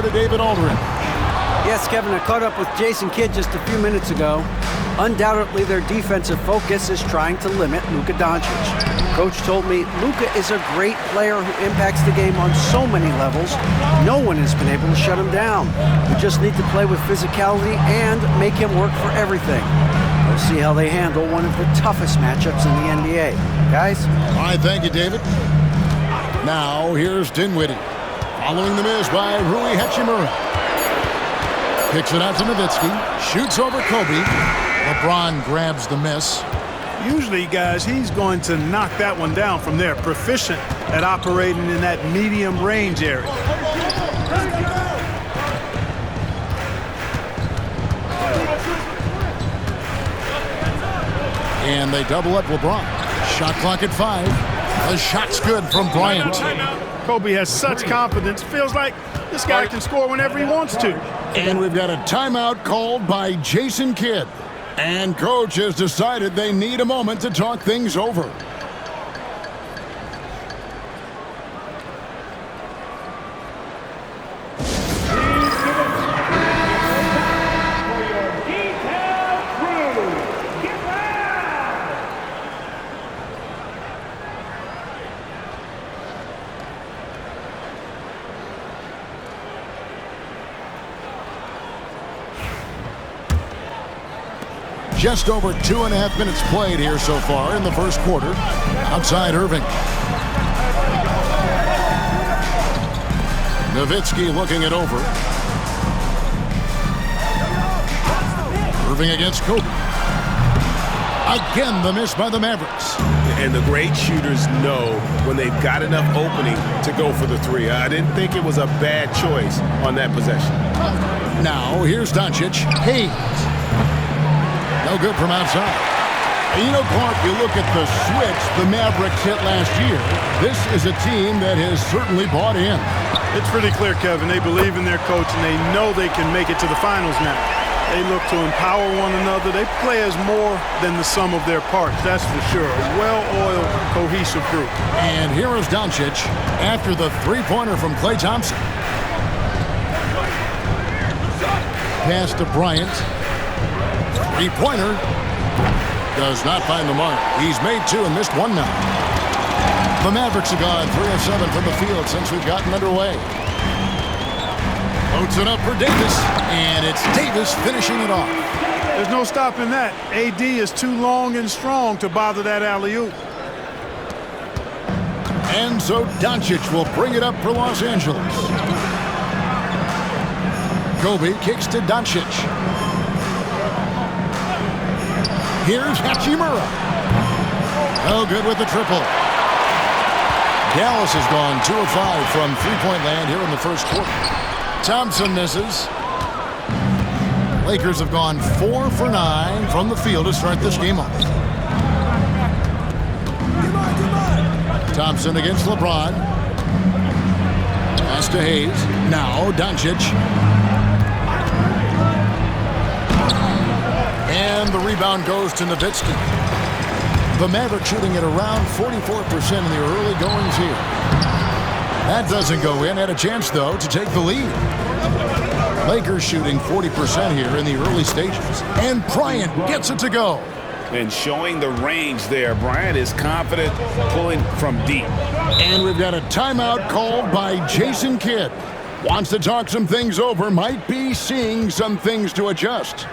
to David Aldridge. Yes, Kevin, I caught up with Jason Kidd just a few minutes ago. Undoubtedly, their defensive focus is trying to limit Luka Doncic. Coach told me Luka is a great player who impacts the game on so many levels. No one has been able to shut him down. We just need to play with physicality and make him work for everything. We'll see how they handle one of the toughest matchups in the NBA. Guys? All right, thank you, David. Now, here's Dinwiddie. Following the miss by Rui Hachimura. Kicks it out to Nowitzki. Shoots over Kobe. LeBron grabs the miss. Usually, guys, he's going to knock that one down from there. Proficient at operating in that medium range area. And they double up LeBron. Shot clock at 5. The shot's good from Bryant. Kobe has such confidence. Feels like this guy can score whenever he wants to. And we've got a timeout called by Jason Kidd. And coach has decided they need a moment to talk things over. Just over 2.5 minutes played here so far in the first quarter. Outside Irving. Nowitzki looking it over. Irving against Kobe. Again, the miss by the Mavericks. And the great shooters know when they've got enough opening to go for the three. I didn't think it was a bad choice on that possession. Now, here's Doncic. Hayes. No good from outside. And you know, Clark, you look at the switch the Mavericks hit last year. This is a team that has certainly bought in. It's pretty clear, Kevin. They believe in their coach, and they know they can make it to the finals now. They look to empower one another. They play as more than the sum of their parts, that's for sure. A well-oiled, cohesive group. And here is Doncic after the three-pointer from Klay Thompson. Pass to Bryant. Three-pointer does not find the mark. He's made 2 and missed 1 now. The Mavericks have gone 3 of 7 from the field since we've gotten underway. Floats it up for Davis, and it's Davis finishing it off. There's no stopping that. AD is too long and strong to bother that alley-oop. And so Doncic will bring it up for Los Angeles. Kobe kicks to Doncic. Here's Hachimura. Oh, good with the triple. Dallas has gone 2 of 5 from three-point land here in the first quarter. Thompson misses. Lakers have gone 4 for 9 from the field to start this game off. Thompson against LeBron. Pass to Hayes. Now Doncic. And the rebound goes to Nowitzki. The Mavericks shooting at around 44% in the early goings here. That doesn't go in. Had a chance, though, to take the lead. Lakers shooting 40% here in the early stages. And Bryant gets it to go. And showing the range there. Bryant is confident pulling from deep. And we've got a timeout called by Jason Kidd. Wants to talk some things over. Might be seeing some things to adjust.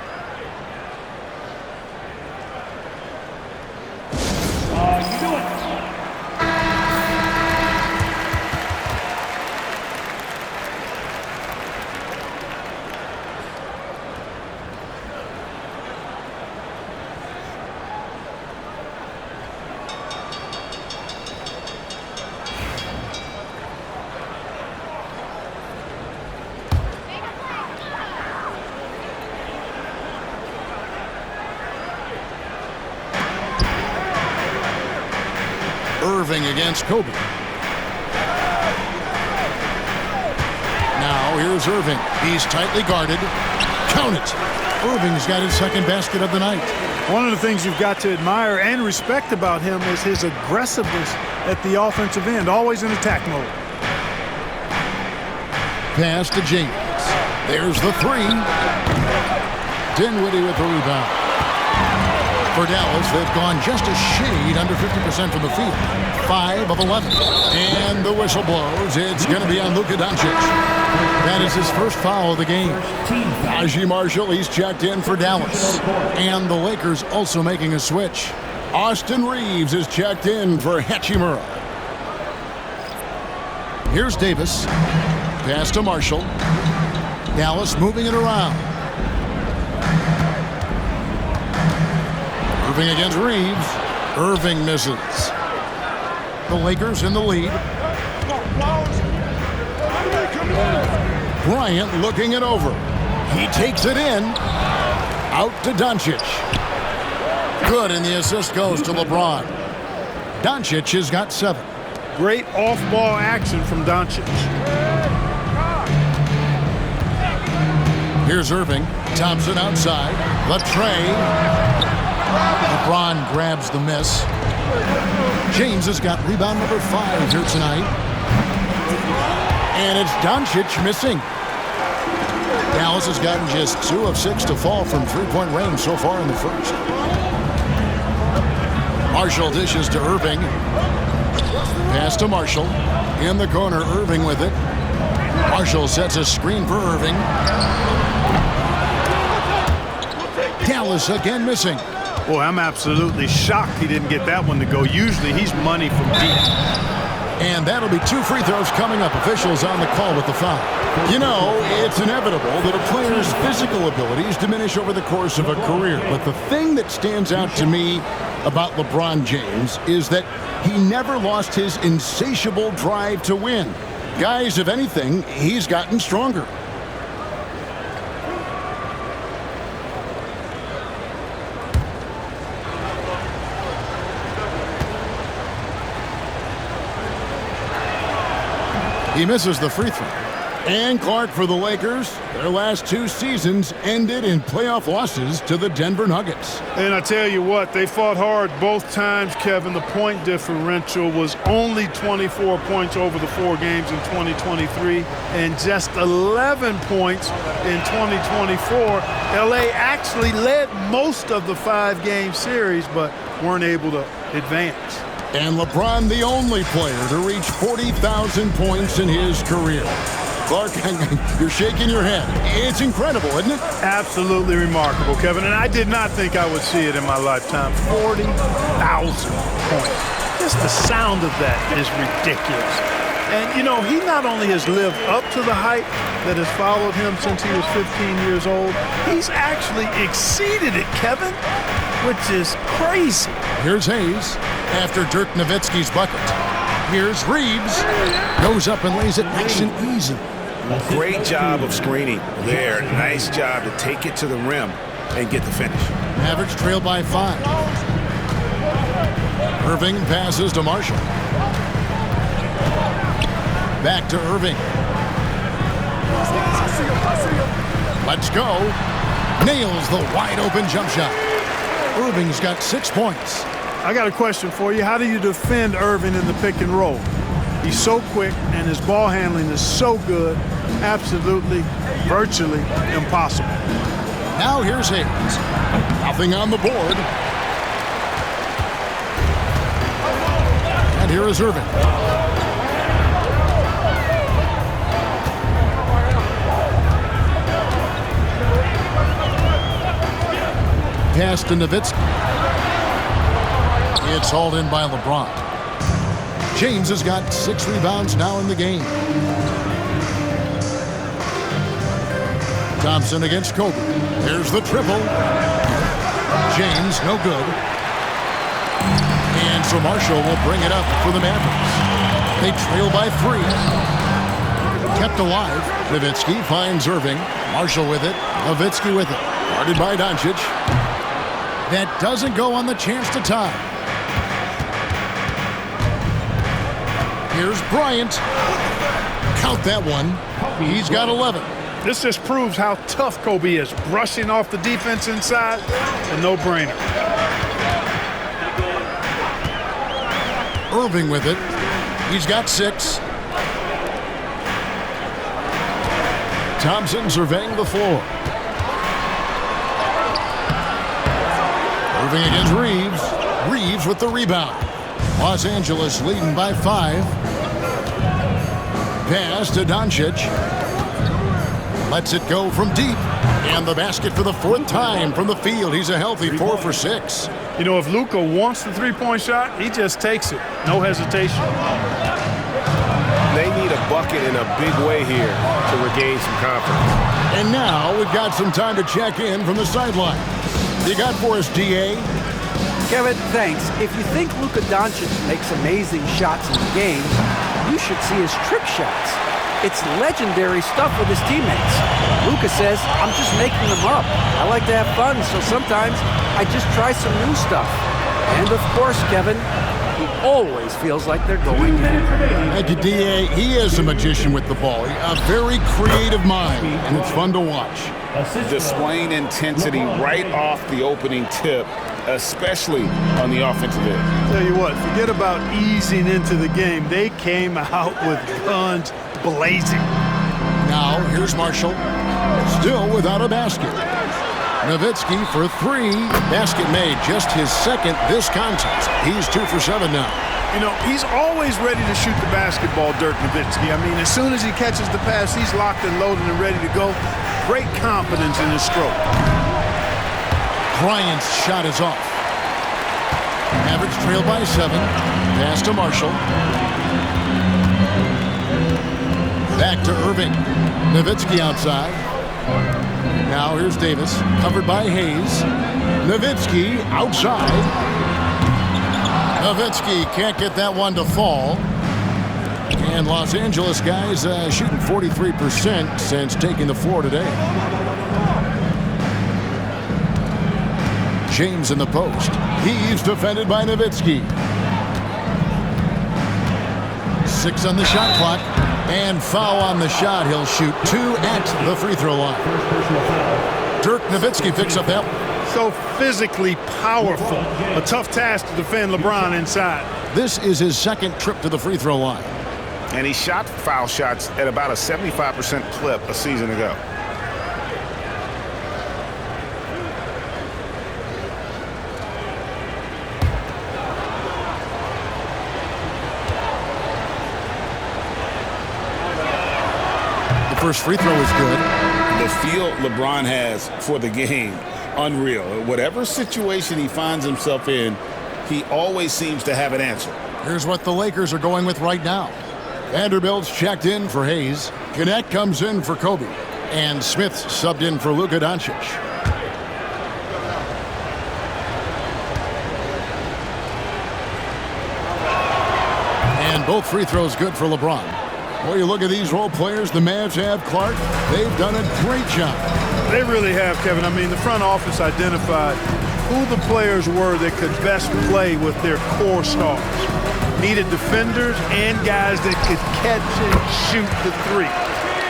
Irving against Kobe. Now here's Irving. He's tightly guarded. Count it. Irving's got his second basket of the night. One of the things you've got to admire and respect about him is his aggressiveness at the offensive end, always in attack mode. Pass to James. There's the three. Dinwiddie with the rebound. For Dallas, they've gone just a shade under 50% from the field. 5 of 11. And the whistle blows. It's going to be on Luka Doncic. That is his first foul of the game. Najee Marshall, he's checked in for Dallas. And the Lakers also making a switch. Austin Reeves is checked in for Hachimura. Here's Davis. Pass to Marshall. Dallas moving it around. Irving against Reeves. Irving misses. The Lakers in the lead. Bryant looking it over. He takes it in. Out to Doncic. Good, and the assist goes to LeBron. Doncic has got 7. Great off-ball action from Doncic. Here's Irving. Thompson outside. The tray. LeBron grabs the miss. James has got rebound number 5 here tonight. And it's Doncic missing. Dallas has gotten just 2 of 6 to fall from three-point range so far in the first. Marshall dishes to Irving. Pass to Marshall. In the corner, Irving with it. Marshall sets a screen for Irving. Dallas again missing. Boy, I'm absolutely shocked he didn't get that one to go. Usually he's money from deep. And that'll be 2 free throws coming up. Officials on the call with the foul. You know, it's inevitable that a player's physical abilities diminish over the course of a career. But the thing that stands out to me about LeBron James is that he never lost his insatiable drive to win. Guys, if anything, he's gotten stronger. He misses the free throw. And Clark for the Lakers. Their last 2 seasons ended in playoff losses to the Denver Nuggets. And I tell you what, they fought hard both times, Kevin. The point differential was only 24 points over the 4 games in 2023 and just 11 points in 2024. LA actually led most of the 5-game series, but weren't able to advance. And LeBron, the only player to reach 40,000 points in his career. Clark, you're shaking your head. It's incredible, isn't it? Absolutely remarkable, Kevin. And I did not think I would see it in my lifetime. 40,000 points. Just the sound of that is ridiculous. And, you know, he not only has lived up to the hype that has followed him since he was 15 years old, he's actually exceeded it, Kevin, which is crazy. Here's Hayes after Dirk Nowitzki's bucket. Here's Reeves. Goes up and lays it nice and easy. Great job of screening there. Nice job to take it to the rim and get the finish. Mavericks trail by 5. Irving passes to Marshall. Back to Irving. Let's go. Nails the wide open jump shot. Irving's got 6 points. I got a question for you. How do you defend Irving in the pick and roll? He's so quick and his ball handling is so good. Absolutely, virtually impossible. Now here's Hayes. Nothing on the board. And here is Irving. Pass to Nowitzki. It's hauled in by LeBron. James has got 6 rebounds now in the game. Thompson against Kobe. There's the triple. James, no good. And so Marshall will bring it up for the Mavericks. They trail by 3. Kept alive. Nowitzki finds Irving. Marshall with it. Nowitzki with it. Guarded by Doncic. That doesn't go on the chance to tie. Here's Bryant. Count that one. He's got 11. This just proves how tough Kobe is. Brushing off the defense inside, a no-brainer. Irving with it. He's got 6. Thompson surveying the floor. Irving against Reeves. Reeves with the rebound. Los Angeles leading by 5. Pass to Doncic. Lets it go from deep. And the basket for the 4th time from the field. He's a healthy 4 for 6. You know, if Luka wants the three-point shot, he just takes it. No hesitation. They need a bucket in a big way here to regain some confidence. And now we've got some time to check in from the sideline. You got for us, D.A.? Kevin, thanks. If you think Luka Doncic makes amazing shots in the game, you should see his trick shots. It's legendary stuff with his teammates. Luka says, I'm just making them up. I like to have fun, so sometimes I just try some new stuff. And of course, Kevin, he always feels like they're going in. Thank you, D.A. He is a magician with the ball. A very creative mind, and it's fun to watch. Displaying intensity right off the opening tip, especially on the offensive end. Tell you what, forget about easing into the game. They came out with guns blazing. Now, here's Marshall. Still without a basket. Nowitzki for 3. Basket made. Just his 2nd this contest. He's 2 for 7 now. You know, he's always ready to shoot the basketball, Dirk Nowitzki. I mean, as soon as he catches the pass, he's locked and loaded and ready to go. Great confidence in his stroke. Bryant's shot is off. Mavericks trail by 7. Pass to Marshall. Back to Irving. Nowitzki outside. Now here's Davis. Covered by Hayes. Nowitzki outside. Nowitzki can't get that one to fall. And Los Angeles guys shooting 43% since taking the floor today. James in the post. He's defended by Nowitzki. 6 on the shot clock. And foul on the shot. He'll shoot 2 at the free throw line. Dirk Nowitzki picks up that one. So physically powerful. A tough task to defend LeBron inside. This is his 2nd trip to the free throw line. And he shot foul shots at about a 75% clip a season ago. First free throw is good. The feel LeBron has for the game, unreal. Whatever situation he finds himself in, he always seems to have an answer. Here's what the Lakers are going with right now. Vanderbilt's checked in for Hayes. Gannett comes in for Kobe. And Smith's subbed in for Luka Doncic. And both free throws good for LeBron. Well, you look at these role players the Mavs have, Clark. They've done a great job. They really have, Kevin. I mean, the front office identified who the players were that could best play with their core stars. Needed defenders and guys that could catch and shoot the 3.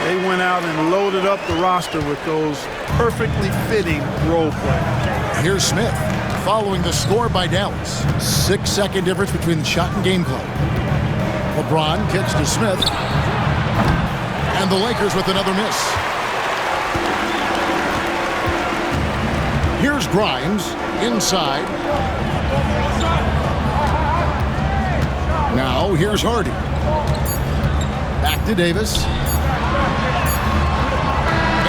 They went out and loaded up the roster with those perfectly fitting role players. Here's Smith following the score by Dallas. 6-second difference between the shot and game clock. LeBron kicks to Smith. And the Lakers with another miss. Here's Grimes inside. Now here's Hardy. Back to Davis.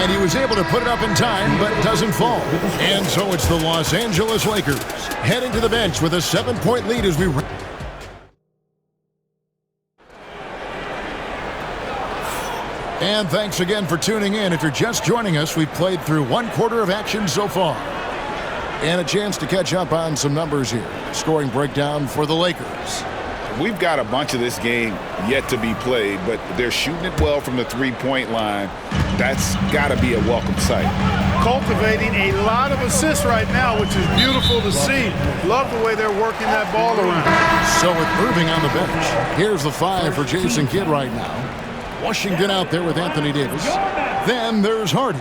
And he was able to put it up in time, but doesn't fall. And so it's the Los Angeles Lakers heading to the bench with a 7-point lead as we... And thanks again for tuning in. If you're just joining us, we've played through 1/4 of action so far. And a chance to catch up on some numbers here. Scoring breakdown for the Lakers. We've got a bunch of this game yet to be played, but they're shooting it well from the three-point line. That's got to be a welcome sight. Cultivating a lot of assists right now, which is beautiful to see. Love the way they're working that ball around. So with Irving on the bench, here's the 5 for Jason Kidd right now. Washington out there with Anthony Davis. Then there's Hardy.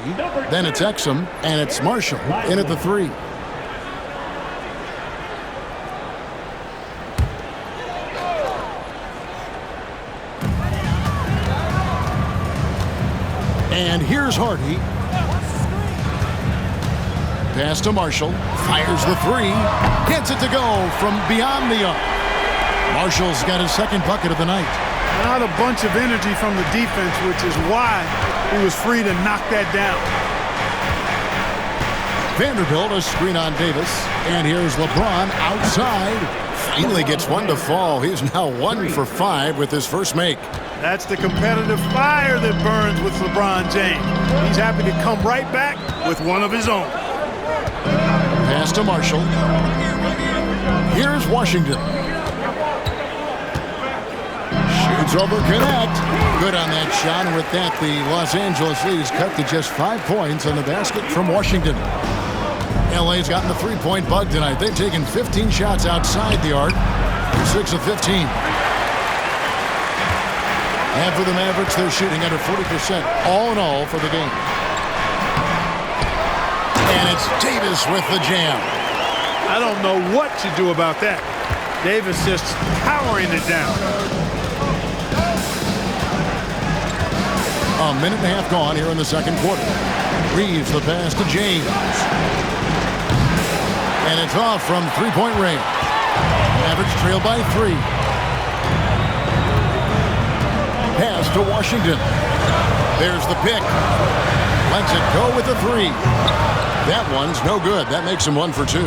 Then it's Exum, and it's Marshall in at the 3. And here's Hardy. Pass to Marshall. Fires the three. Gets it to go from beyond the arc. Marshall's got his second bucket of the night. Not a bunch of energy from the defense, which is why he was free to knock that down. Vanderbilt a screen on Davis. And here's LeBron outside. Finally gets one to fall. He's now 1 for 5 with his first make. That's the competitive fire that burns with LeBron James. He's happy to come right back with one of his own. Pass to Marshall. Here's Washington. Shoots over Connect. Good on that shot. And with that, the Los Angeles lead is cut to just 5 points on the basket from Washington. LA's gotten the three-point bug tonight. They've taken 15 shots outside the arc. 6 of 15. And for the Mavericks, they're shooting under 40% all in all for the game. And it's Davis with the jam. I don't know what to do about that. Davis just powering it down. A minute and a half gone here in the second quarter. Reeves the pass to James. And it's off from three-point range. Mavericks trail by 3. Pass to Washington. There's the pick. Lets it go with the 3. That one's no good. That makes him 1 for 2.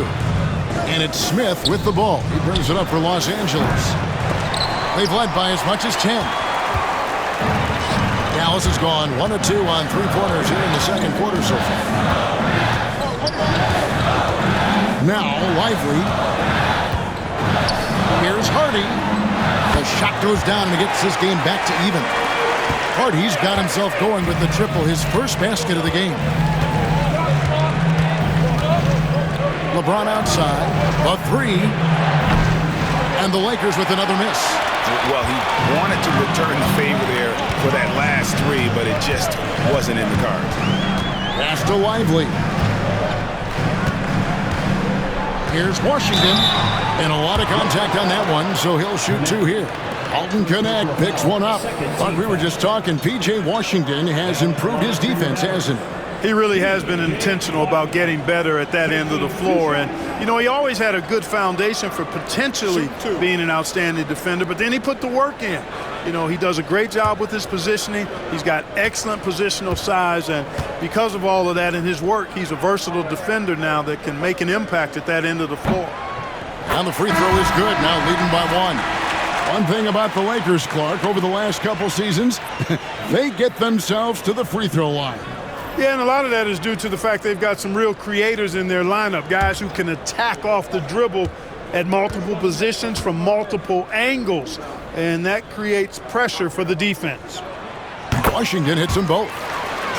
And it's Smith with the ball. He brings it up for Los Angeles. They've led by as much as 10. Dallas has gone 1 of 2 on three-pointers here in the second quarter so far. Now Lively. Here's Hardy. The shot goes down and gets this game back to even. Hardy's got himself going with the triple, his first basket of the game. LeBron outside, a 3, and the Lakers with another miss. Well, he wanted to return the favor there for that last 3, but it just wasn't in the cards. Pass to Lively. Here's Washington, and a lot of contact on that one, so he'll shoot 2 here. Alton Connect picks one up. But we were just talking, P.J. Washington has improved his defense, hasn't he? He really has been intentional about getting better at that end of the floor. And, you know, he always had a good foundation for potentially being an outstanding defender, but then he put the work in. You know, he does a great job with his positioning. He's got excellent positional size, and because of all of that in his work, he's a versatile defender now that can make an impact at that end of the floor. And the free throw is good, now leading by 1. One thing about the Lakers, Clark, over the last couple seasons, they get themselves to the free throw line. Yeah, and a lot of that is due to the fact they've got some real creators in their lineup, guys who can attack off the dribble at multiple positions from multiple angles, and that creates pressure for the defense. Washington hits them both.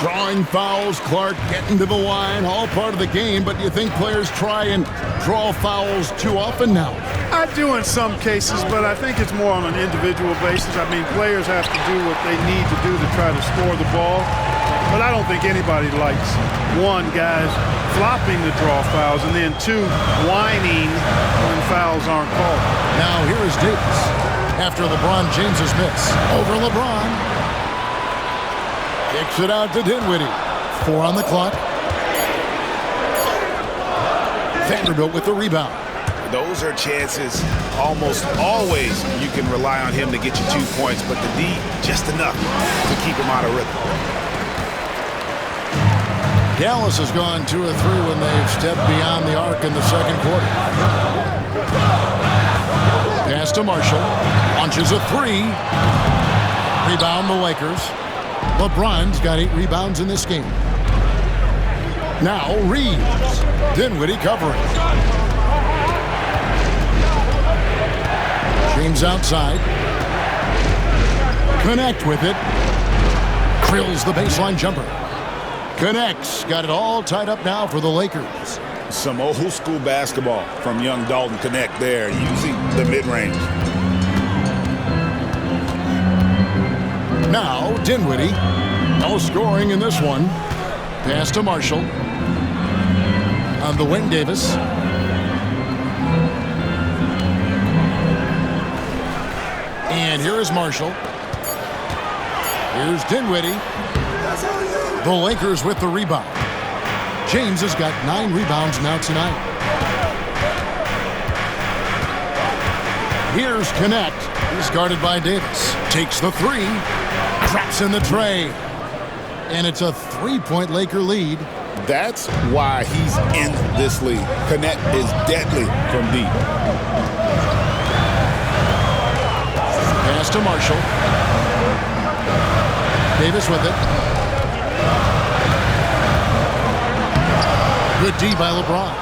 Drawing fouls, Clark getting to the line, all part of the game, but you think players try and draw fouls too often now? I do in some cases, but I think it's more on an individual basis. I mean, players have to do what they need to do to try to score the ball, but I don't think anybody likes, 1, guys flopping the draw fouls, and then 2, whining when fouls aren't called. Now here is Davis after LeBron James's miss. Over LeBron. Kicks it out to Dinwiddie. 4 on the clock. Vanderbilt with the rebound. Those are chances almost always you can rely on him to get you 2 points, but the D, just enough to keep him out of rhythm. Dallas has gone 2 of 3 when they've stepped beyond the arc in the second quarter. Pass to Marshall. Launches a 3. Rebound the Lakers. LeBron's got 8 rebounds in this game. Now Reeves. Dinwiddie covering. James outside. Connect with it. Drills the baseline jumper. Connects. Got it all tied up now for the Lakers. Some old school basketball from young Dalton Connect there, using the mid-range. Now Dinwiddie. No scoring in this one. Pass to Marshall. On the wing, Davis. And here is Marshall. Here's Dinwiddie. The Lakers with the rebound. James has got 9 rebounds now tonight. Here's Connect. He's guarded by Davis. Takes the 3. Traps in the tray. And it's a 3-point Laker lead. That's why he's in this league. Connect is deadly from deep. Pass to Marshall. Davis with it. Good D by LeBron.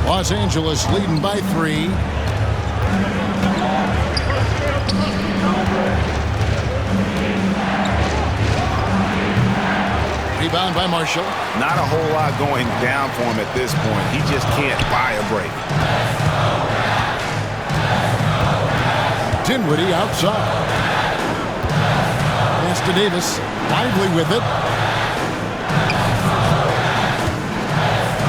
Los Angeles leading by 3. Rebound by Marshall. Not a whole lot going down for him at this point. He just can't buy a break. Dinwiddie outside. Pass to Davis. Lively with it.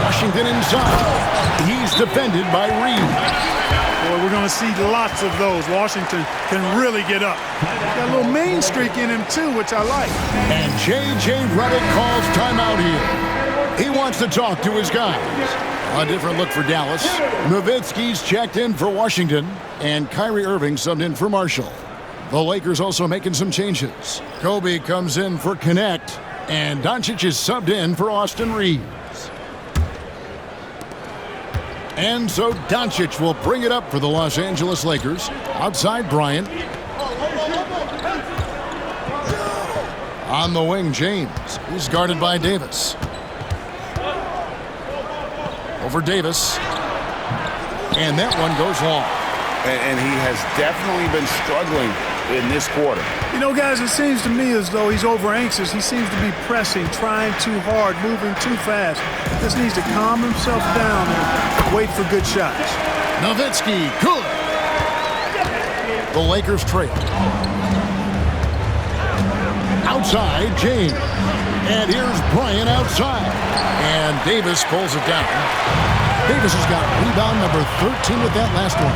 Washington inside. He's defended by Reed. Boy, we're going to see lots of those. Washington can really get up. Got a little main streak in him, too, which I like. And J.J. Redick calls timeout here. He wants to talk to his guys. A different look for Dallas. Nowitzki's checked in for Washington, and Kyrie Irving subbed in for Marshall. The Lakers also making some changes. Kobe comes in for Connect, and Doncic is subbed in for Austin Reeves. And so Doncic will bring it up for the Los Angeles Lakers. Outside Bryant. On the wing, James. He's guarded by Davis. Over Davis. And that one goes long. And he has definitely been struggling in this quarter. You know, guys, it seems to me as though he's over-anxious. He seems to be pressing, trying too hard, moving too fast. Just needs to calm himself down and wait for good shots. Nowitzki, good. The Lakers trail. Outside, James. And here's Bryant outside. And Davis pulls it down. Davis has got rebound number 13 with that last one.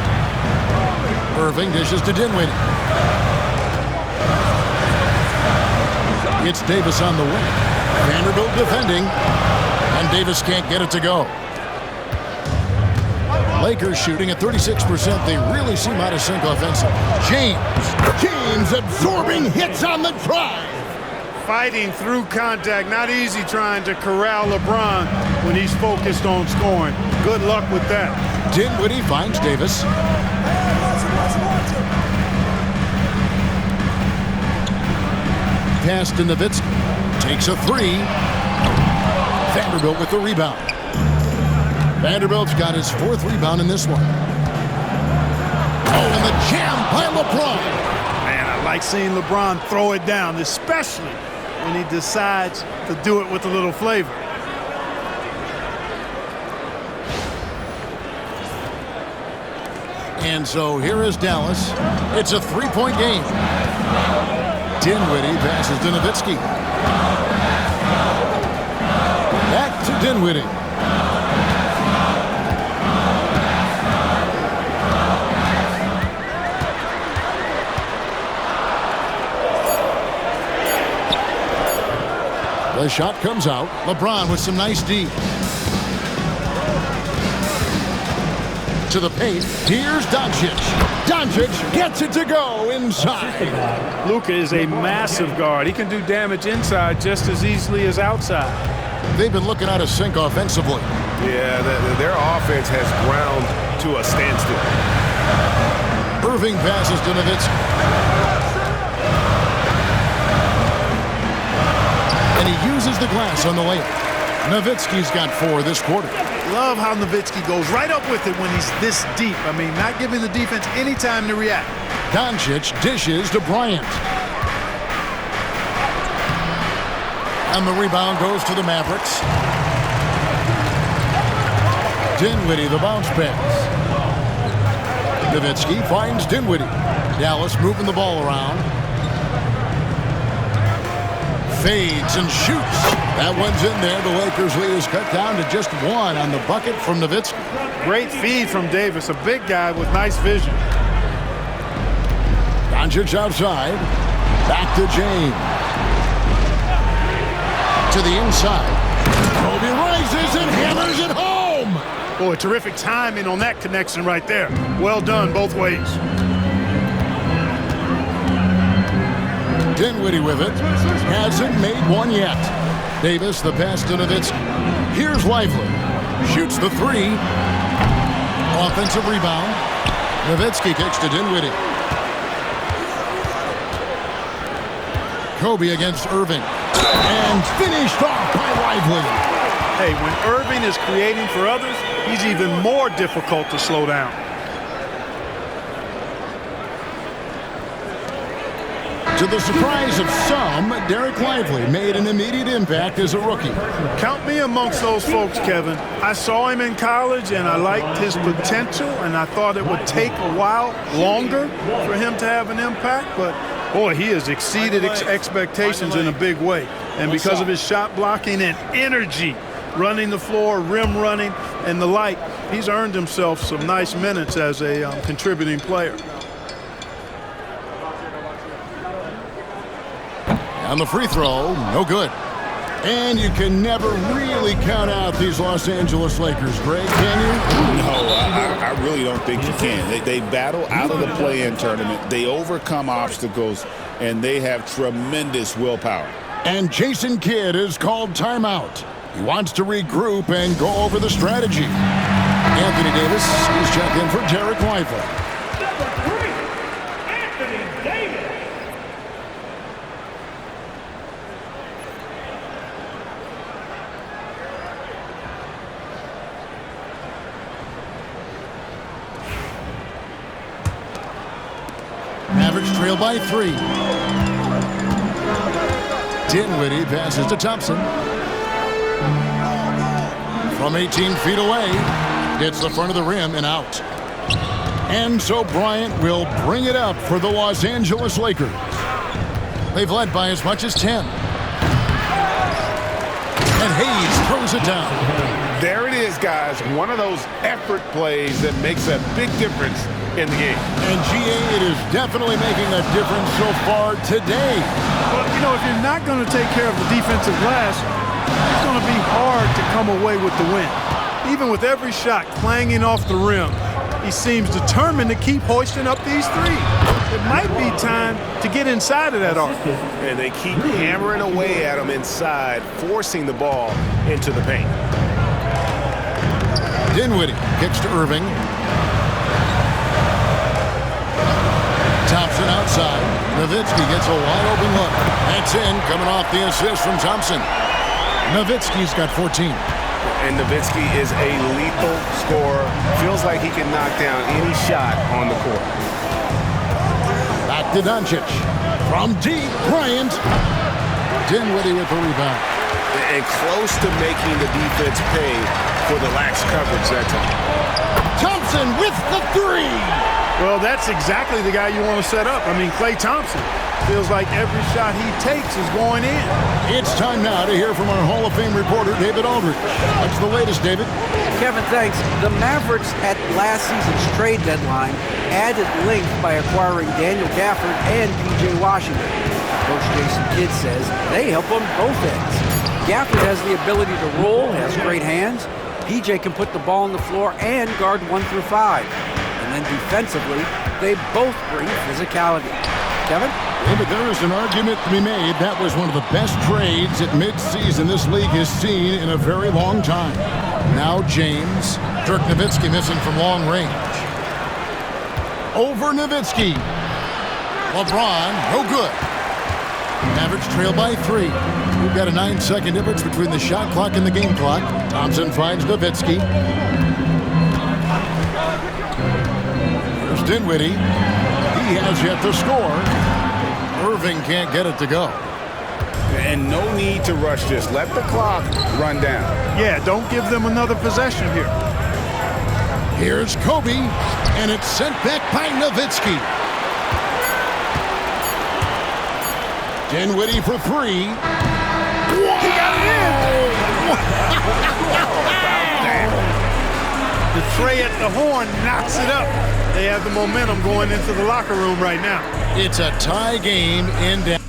Irving dishes to Dinwiddie. It's Davis on the wing. Vanderbilt defending. And Davis can't get it to go. Lakers shooting at 36%. They really seem out of sync offensively. James absorbing hits on the drive. Fighting through contact. Not easy trying to corral LeBron when he's focused on scoring. Good luck with that. Dinwiddie finds Davis. Pass to Nowitzki. Takes a 3. Vanderbilt with the rebound. Vanderbilt's got his 4th rebound in this one. Oh, and the jam by LeBron. Man, I like seeing LeBron throw it down, especially when he decides to do it with a little flavor. And so here is Dallas. It's a 3-point game. Dinwiddie passes to Nowitzki. Back to Dinwiddie. The shot comes out. LeBron with some nice D. To the paint. Here's Doncic. Doncic gets it to go inside. Luka is a massive guard. He can do damage inside just as easily as outside. They've been looking out of sync offensively. Yeah, their offense has ground to a standstill. Irving passes to Nowitzki. And he uses the glass on the layup. Nowitzki's got 4 this quarter. Love how Nowitzki goes right up with it when he's this deep. I mean, not giving the defense any time to react. Doncic dishes to Bryant. And the rebound goes to the Mavericks. Dinwiddie, the bounce pass. Nowitzki finds Dinwiddie. Dallas moving the ball around. Fades and shoots. That one's in there. The Lakers lead is cut down to just 1 on the bucket from Nowitzki. Great feed from Davis, a big guy with nice vision. Doncic outside. Back to James. to the inside. Kobe rises and hammers it home. Boy, terrific timing on that connection right there. Well done both ways. Dinwiddie with it. Hasn't made one yet. Davis, the pass to Nowitzki. Here's Lively. Shoots the three. Offensive rebound. Nowitzki kicks to Dinwiddie. Kobe against Irving. And finished off by Lively. Hey, when Irving is creating for others, he's even more difficult to slow down. To the surprise of some, Derek Lively made an immediate impact as a rookie. Count me amongst those folks, Kevin. I saw him in college, and I liked his potential, and I thought it would take a while longer for him to have an impact, but boy, he has exceeded expectations in a big way. And because of his shot blocking and energy, running the floor, rim running, and the like, he's earned himself some nice minutes as a contributing player. On the free throw, no good. And you can never really count out these Los Angeles Lakers, Greg, can you? No, I really don't think you can. They battle out of the play-in tournament. They overcome obstacles, and they have tremendous willpower. And Jason Kidd is called timeout. He wants to regroup and go over the strategy. Anthony Davis is checked in for Derek Lively. Mavericks trail by 3. Dinwiddie passes to Thompson. From 18 feet away, hits the front of the rim and out. And so Bryant will bring it up for the Los Angeles Lakers. They've led by as much as 10. And Hayes throws it down. There it is, guys. One of those effort plays that makes a big difference in the game. And GA, it is definitely making a difference so far today. Well, you know, if you're not going to take care of the defensive glass, it's going to be hard to come away with the win. Even with every shot clanging off the rim, he seems determined to keep hoisting up these threes. It might be time to get inside of that arc. And they keep hammering away at him inside, forcing the ball into the paint. Dinwiddie kicks to Irving. Thompson outside. Nowitzki gets a wide-open look. That's in, coming off the assist from Thompson. Nowitzki's got 14. And Nowitzki is a lethal scorer. Feels like he can knock down any shot on the court. Back to Doncic. From deep, Bryant. Dinwiddie with the rebound. And close to making the defense pay for the lax coverage that time. Thompson with the three. Well, that's exactly the guy you want to set up. I mean, Klay Thompson feels like every shot he takes is going in. It's time now to hear from our Hall of Fame reporter, David Aldridge. What's the latest, David? Kevin, thanks. The Mavericks at last season's trade deadline added length by acquiring Daniel Gafford and P.J. Washington. Coach Jason Kidd says they help on both ends. Gafford has the ability to roll, has great hands. P.J. can put the ball on the floor and guard 1 through 5. And then defensively, they both bring physicality. Kevin? Yeah, but there is an argument to be made. That was one of the best trades at midseason this league has seen in a very long time. Now James. Dirk Nowitzki missing from long range. Over Nowitzki. LeBron, no good. Mavericks trail by 3. We've got a 9-second difference between the shot clock and the game clock. Thompson finds Nowitzki. Here's Dinwiddie. He has yet to score. Irving can't get it to go. And no need to rush this. Let the clock run down. Yeah, don't give them another possession here. Here's Kobe, and it's sent back by Nowitzki. Dinwiddie for 3. He got it in! The tray at the horn knocks it up. They have the momentum going into the locker room right now. It's a tie game in Dallas.